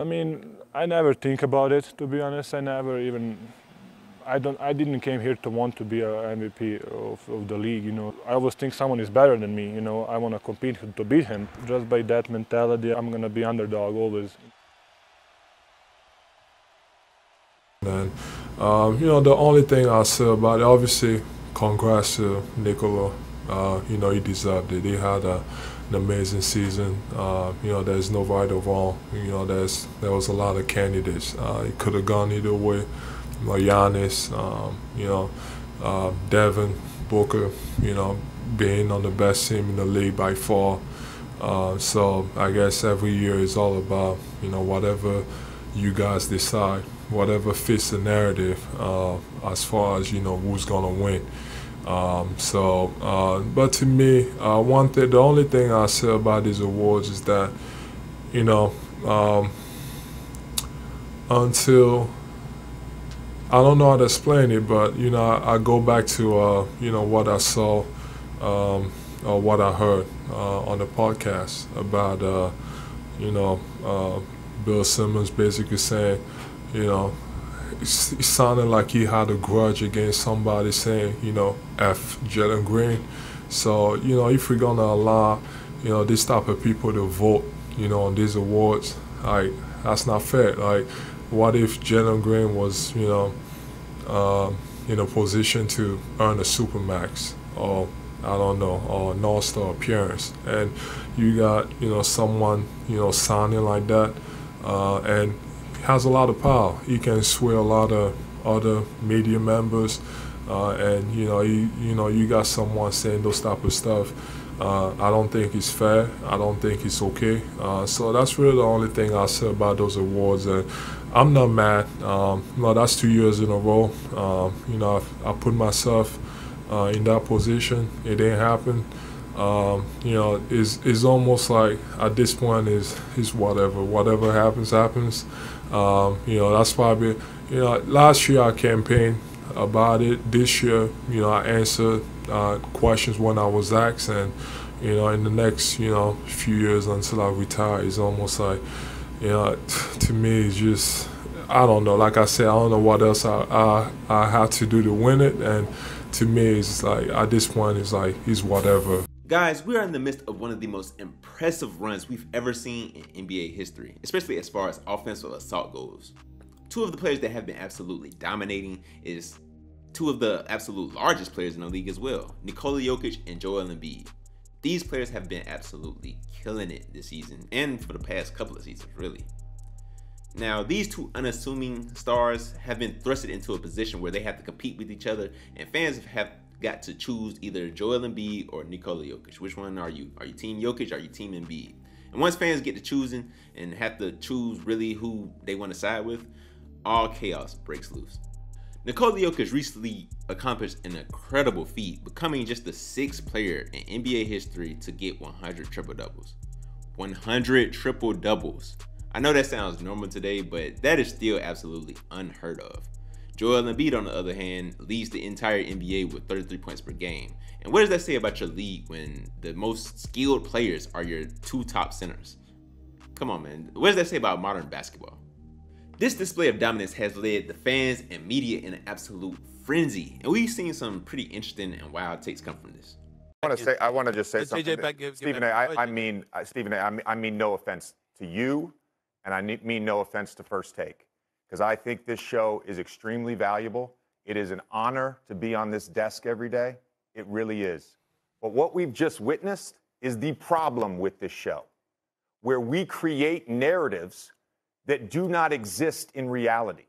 I mean, I never think about it, to be honest. I didn't came here to want to be a MVP of the league, you know. I always think someone is better than me, you know. I want to compete to beat him. Just by that mentality, I'm going to be underdog always. And, you know, the only thing I'll say about it, obviously, congrats to Nikola. You know, he deserved it. He had an amazing season. You know, there's no right or wrong. You know, there was a lot of candidates. It could have gone either way. You know, Giannis, you know, Devin Booker, you know, being on the best team in the league by far. So I guess every year is all about, you know, whatever you guys decide, whatever fits the narrative as far as, you know, who's going to win. But to me, the only thing I say about these awards is that, you know, until, I don't know how to explain it, but, you know, I go back to, you know, what I saw or what I heard on the podcast about, you know, Bill Simmons basically saying, you know, it sounded like he had a grudge against somebody saying, you know, F Jalen Green. So, you know, if we're going to allow, you know, this type of people to vote, you know, on these awards, like, that's not fair. Like, what if Jalen Green was, you know, in a position to earn a Supermax or, I don't know, or an All-Star appearance, and you got, you know, someone, you know, signing like that, and has a lot of power. He can sway a lot of other media members, and you got someone saying those type of stuff. I don't think it's fair. I don't think it's okay. So that's really the only thing I'll say about those awards. And I'm not mad. No, that's 2 years in a row. You know, I put myself in that position. It didn't happen. You know, it's almost like at this point is whatever happens. You know, that's probably, you know, last year I campaigned about it. This year, you know, I answered questions when I was asked, and, you know, in the next, you know, few years until I retire, it's almost like, you know, to me, it's just, I don't know. Like I said, I don't know what else I have to do to win it, and to me, it's like, at this point, it's like, it's whatever. Guys, we are in the midst of one of the most impressive runs we've ever seen in NBA history, especially as far as offensive assault goes. Two of the players that have been absolutely dominating is two of the absolute largest players in the league as well, Nikola Jokic and Joel Embiid. These players have been absolutely killing it this season and for the past couple of seasons, really. Now, these two unassuming stars have been thrusted into a position where they have to compete with each other, and fans have got to choose either Joel Embiid or Nikola Jokic. Which one are you? Are you team Jokic or are you team Embiid? And once fans get to choosing and have to choose really who they want to side with, all chaos breaks loose. Nikola Jokic recently accomplished an incredible feat, becoming just the 6th player in NBA history to get 100 triple-doubles. 100 triple-doubles. I know that sounds normal today, but that is still absolutely unheard of. Joel Embiid, on the other hand, leads the entire NBA with 33 points per game. And what does that say about your league when the most skilled players are your 2 top centers? Come on, man. What does that say about modern basketball? This display of dominance has led the fans and media in an absolute frenzy, and we've seen some pretty interesting and wild takes come from this. I want to just say something. Stephen A., I mean no offense to you, and I mean no offense to First Take, because I think this show is extremely valuable. It is an honor to be on this desk every day. It really is. But what we've just witnessed is the problem with this show, where we create narratives that do not exist in reality.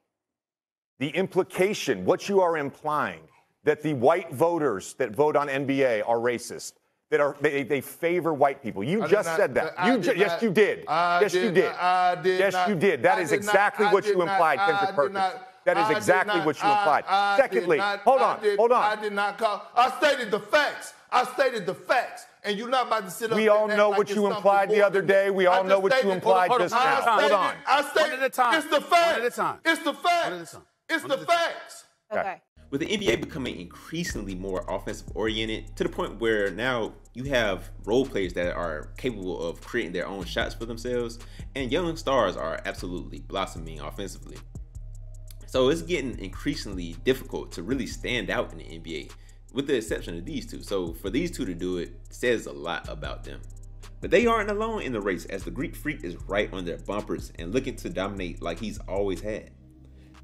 The implication, what you are implying, that the white voters that vote on NBA are racist, that they favor white people. You just said that. Yes, you did. Yes, you did. Yes, you did. That is exactly what you implied, Kendrick Perkins. That is exactly what you implied. Secondly, hold on. I did not call. I stated the facts. And you're not about to sit up. We all know what you implied the other day. We all know what you implied just now. Hold on. I stated it's the facts. It's the facts. It's the facts. Okay. With the NBA becoming increasingly more offensive oriented to the point where now you have role players that are capable of creating their own shots for themselves, and young stars are absolutely blossoming offensively. So it's getting increasingly difficult to really stand out in the NBA, with the exception of these two. So for these two to do it says a lot about them. But they aren't alone in the race, as the Greek Freak is right on their bumpers and looking to dominate like he's always had.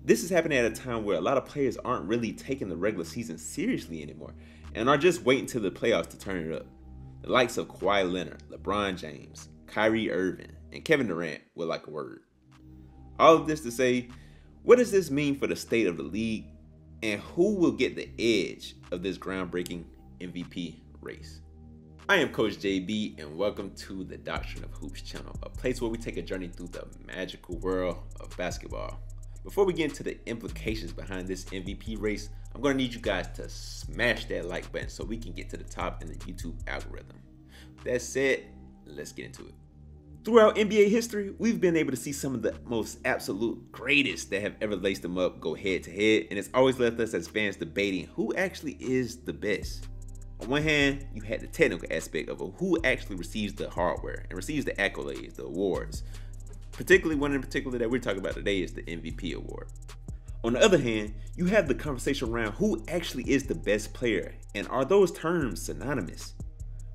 This is happening at a time where a lot of players aren't really taking the regular season seriously anymore and are just waiting till the playoffs to turn it up. The likes of Kawhi Leonard, LeBron James, Kyrie Irving, and Kevin Durant would like a word. All of this to say, what does this mean for the state of the league, and who will get the edge of this groundbreaking MVP race? I am Coach JB, and welcome to the Doctrine of Hoops channel, a place where we take a journey through the magical world of basketball. Before we get into the implications behind this MVP race, I'm going to need you guys to smash that like button so we can get to the top in the YouTube algorithm. With that said, let's get into it. Throughout NBA history, we've been able to see some of the most absolute greatest that have ever laced them up go head to head, and it's always left us as fans debating who actually is the best. On one hand, you had the technical aspect of who actually receives the hardware and receives the accolades, the awards. Particularly one in particular that we're talking about today is the MVP award. On the other hand, you have the conversation around who actually is the best player, and are those terms synonymous?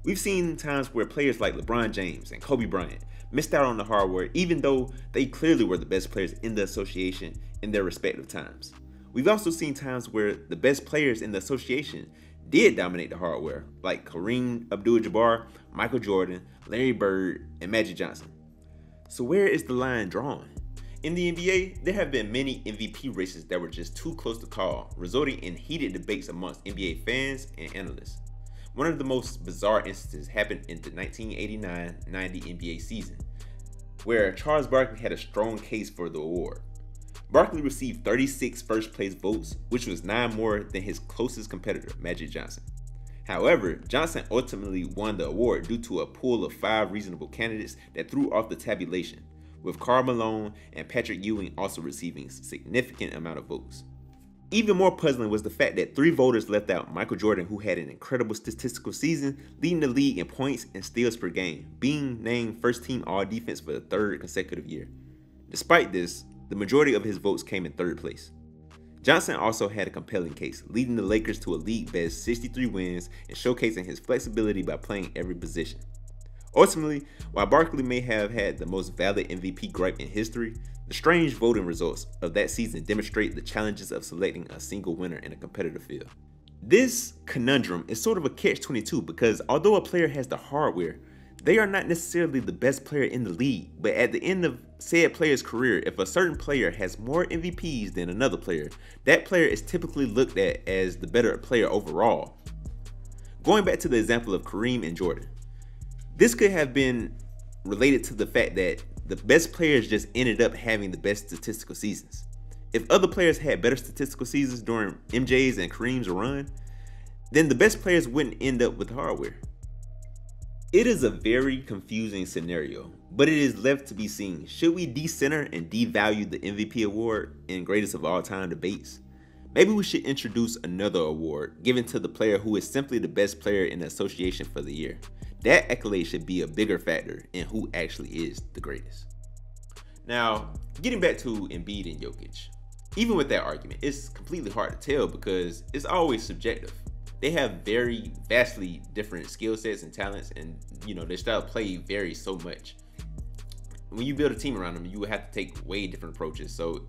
We've seen times where players like LeBron James and Kobe Bryant missed out on the hardware even though they clearly were the best players in the association in their respective times. We've also seen times where the best players in the association did dominate the hardware, like Kareem Abdul-Jabbar, Michael Jordan, Larry Bird, and Magic Johnson. So where is the line drawn? In the NBA, there have been many MVP races that were just too close to call, resulting in heated debates amongst NBA fans and analysts. One of the most bizarre instances happened in the 1989-90 NBA season, where Charles Barkley had a strong case for the award. Barkley received 36 first place votes, which was 9 more than his closest competitor, Magic Johnson. However, Johnson ultimately won the award due to a pool of 5 reasonable candidates that threw off the tabulation, with Karl Malone and Patrick Ewing also receiving a significant amount of votes. Even more puzzling was the fact that 3 voters left out Michael Jordan, who had an incredible statistical season, leading the league in points and steals per game, being named first team all-defense for the 3rd consecutive year. Despite this, the majority of his votes came in 3rd place. Johnson also had a compelling case, leading the Lakers to a league-best 63 wins and showcasing his flexibility by playing every position. Ultimately, while Barkley may have had the most valid MVP gripe in history, the strange voting results of that season demonstrate the challenges of selecting a single winner in a competitive field. This conundrum is sort of a catch-22 because although a player has the hardware, they are not necessarily the best player in the league, but at the end of said player's career, if a certain player has more MVPs than another player, that player is typically looked at as the better player overall. Going back to the example of Kareem and Jordan, this could have been related to the fact that the best players just ended up having the best statistical seasons. If other players had better statistical seasons during MJ's and Kareem's run, then the best players wouldn't end up with hardware. It is a very confusing scenario, but it is left to be seen. Should we decenter and devalue the MVP award in greatest of all time debates? Maybe we should introduce another award given to the player who is simply the best player in the association for the year. That accolade should be a bigger factor in who actually is the greatest. Now, getting back to Embiid and Jokic, even with that argument, it's completely hard to tell because it's always subjective. They have very vastly different skill sets and talents, and their style of play varies so much. When you build a team around them, you would have to take way different approaches. So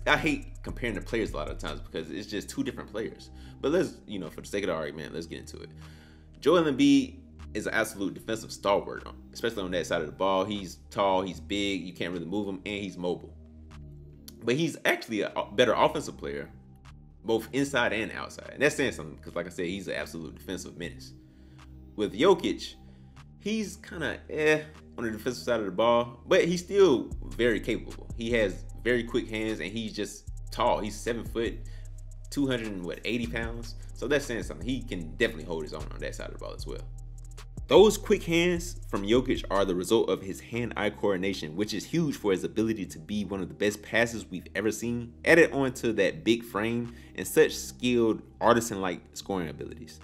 I hate comparing the players a lot of times because it's just 2 different players. But let's, for the sake of the argument, let's get into it. Joel Embiid is an absolute defensive stalwart, especially on that side of the ball. He's tall, he's big, you can't really move him, and he's mobile. But he's actually a better offensive player, both inside and outside. And that's saying something because, like I said, he's an absolute defensive menace. With Jokic, he's kind of on the defensive side of the ball, but he's still very capable. He has very quick hands, and he's just tall. He's 7 foot, 280 pounds. So that's saying something. He can definitely hold his own on that side of the ball as well. Those quick hands from Jokic are the result of his hand-eye coordination, which is huge for his ability to be one of the best passers we've ever seen, added onto that big frame and such skilled, artisan-like scoring abilities.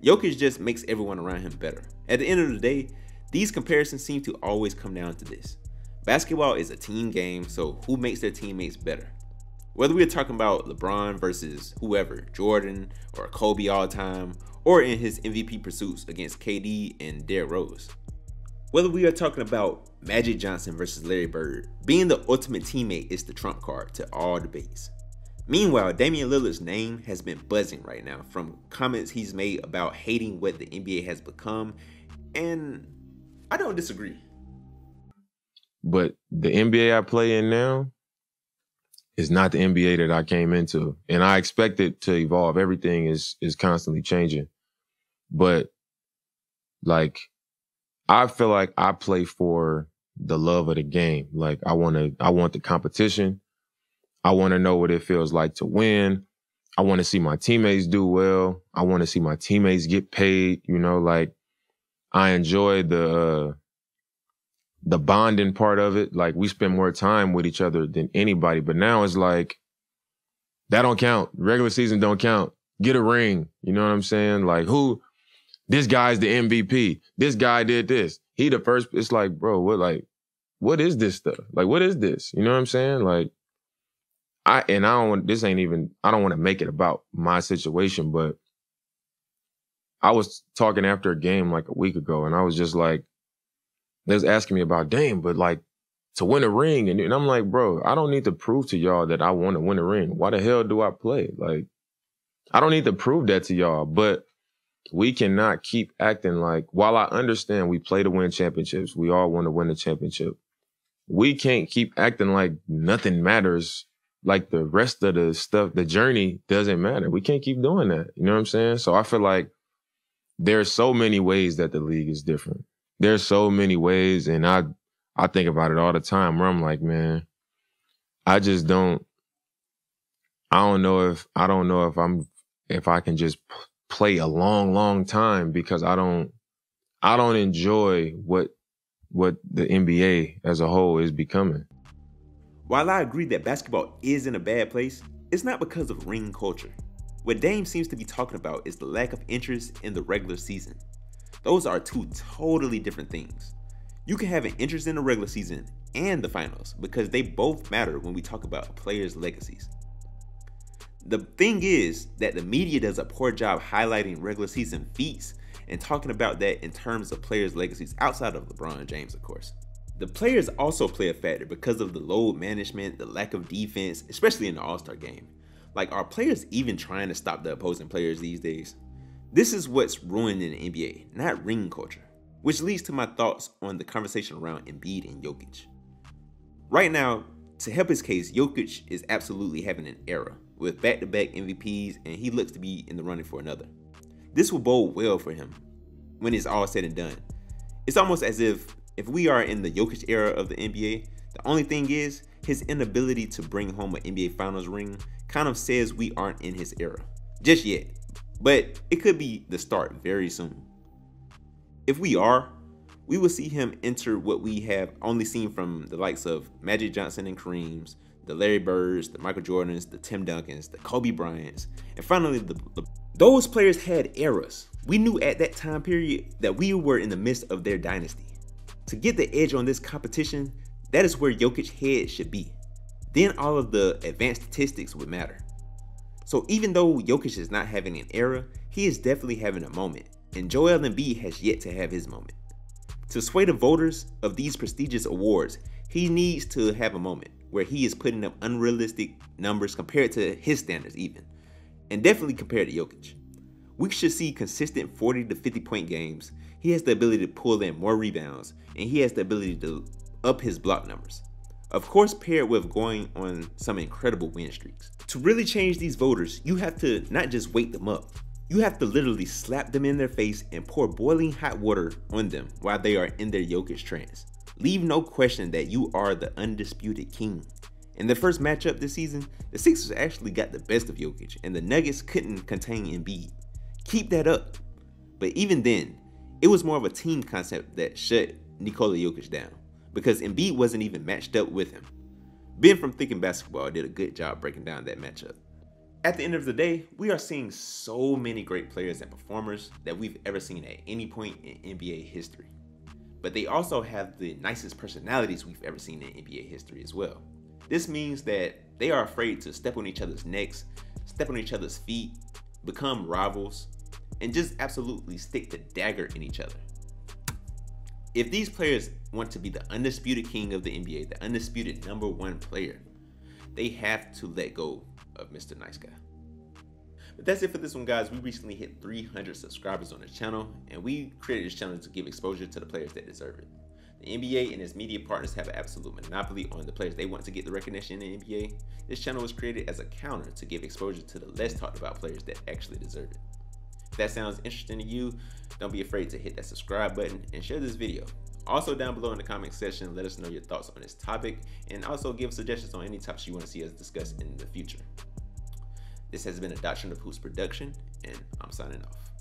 Jokic just makes everyone around him better. At the end of the day, these comparisons seem to always come down to this. Basketball is a team game, so who makes their teammates better? Whether we're talking about LeBron versus whoever, Jordan or Kobe all time, or in his MVP pursuits against KD and Derrick Rose. Whether we are talking about Magic Johnson versus Larry Bird, being the ultimate teammate is the trump card to all debates. Meanwhile, Damian Lillard's name has been buzzing right now from comments he's made about hating what the NBA has become, and I don't disagree. But the NBA I play in now is not the NBA that I came into. And I expect it to evolve. Everything is constantly changing. But like, I feel like I play for the love of the game. Like I want the competition. I want to know what it feels like to win. I want to see my teammates do well. I want to see my teammates get paid. You know, like I enjoy the bonding part of it. Like we spend more time with each other than anybody. But now it's like, that don't count. Regular season don't count. Get a ring. You know what I'm saying? Like this guy's the MVP. This guy did this. He the first. It's like, bro, what is this stuff? Like, what is this? You know what I'm saying? Like, I don't want to make it about my situation, but I was talking after a game like a week ago, and I was just like, they was asking me about Dame, but like to win a ring. And I'm like, bro, I don't need to prove to y'all that I want to win a ring. Why the hell do I play? Like, I don't need to prove that to y'all, but we cannot keep acting like, while I understand we play to win championships, we all want to win the championship. We can't keep acting like nothing matters. Like the rest of the stuff, the journey doesn't matter. We can't keep doing that. You know what I'm saying? So I feel like there's so many ways that the league is different. There's so many ways, and I think about it all the time where I'm like, man, I don't know if I can just play a long, long time, because I don't enjoy what the NBA as a whole is becoming. While I agree that basketball is in a bad place, it's not because of ring culture. What Dame seems to be talking about is the lack of interest in the regular season. Those are two totally different things. You can have an interest in the regular season and the finals because they both matter when we talk about a player's legacies. The thing is that the media does a poor job highlighting regular season feats and talking about that in terms of players' legacies outside of LeBron James, of course. The players also play a factor because of the load management, the lack of defense, especially in the All-Star game. Like, are players even trying to stop the opposing players these days? This is what's ruining the NBA, not ring culture, which leads to my thoughts on the conversation around Embiid and Jokic. Right now, to help his case, Jokic is absolutely having an era with back-to-back MVPs, and he looks to be in the running for another. This will bode well for him when it's all said and done. It's almost as if we are in the Jokic era of the NBA, the only thing is his inability to bring home an NBA Finals ring kind of says we aren't in his era just yet. But it could be the start very soon. If we are, we will see him enter what we have only seen from the likes of Magic Johnson and Kareem's, the Larry Birds, the Michael Jordans, the Tim Duncans, the Kobe Bryants, and finally those players had eras. We knew at that time period that we were in the midst of their dynasty. To get the edge on this competition, that is where Jokic's head should be. Then all of the advanced statistics would matter. So even though Jokic is not having an era, he is definitely having a moment, and Joel Embiid has yet to have his moment. To sway the voters of these prestigious awards, he needs to have a moment where he is putting up unrealistic numbers compared to his standards even, and definitely compared to Jokic. We should see consistent 40 to 50 point games. He has the ability to pull in more rebounds, and he has the ability to up his block numbers. Of course, paired with going on some incredible win streaks. To really change these voters, you have to not just wake them up. You have to literally slap them in their face and pour boiling hot water on them while they are in their Jokic trance. Leave no question that you are the undisputed king. In the first matchup this season, the Sixers actually got the best of Jokic and the Nuggets couldn't contain Embiid. Keep that up. But even then, It was more of a team concept that shut Nikola Jokic down, because Embiid wasn't even matched up with him. Ben from Thinking Basketball did a good job breaking down that matchup. At the end of the day, we are seeing so many great players and performers that we've ever seen at any point in NBA history. But they also have the nicest personalities we've ever seen in NBA history as well. This means that they are afraid to step on each other's necks, step on each other's feet, become rivals, and just absolutely stick the dagger in each other. If these players want to be the undisputed king of the NBA, the undisputed #1 player, they have to let go of Mr. Nice Guy. But that's it for this one, guys. We recently hit 300 subscribers on the channel, and we created this channel to give exposure to the players that deserve it. The NBA and its media partners have an absolute monopoly on the players they want to get the recognition in the NBA. This channel was created as a counter to give exposure to the less talked about players that actually deserve it. If that sounds interesting to you, don't be afraid to hit that subscribe button and share this video. Also, down below in the comment section, let us know your thoughts on this topic, and also give suggestions on any topics you want to see us discuss in the future. This has been a Doctrine of Hoops production, and I'm signing off.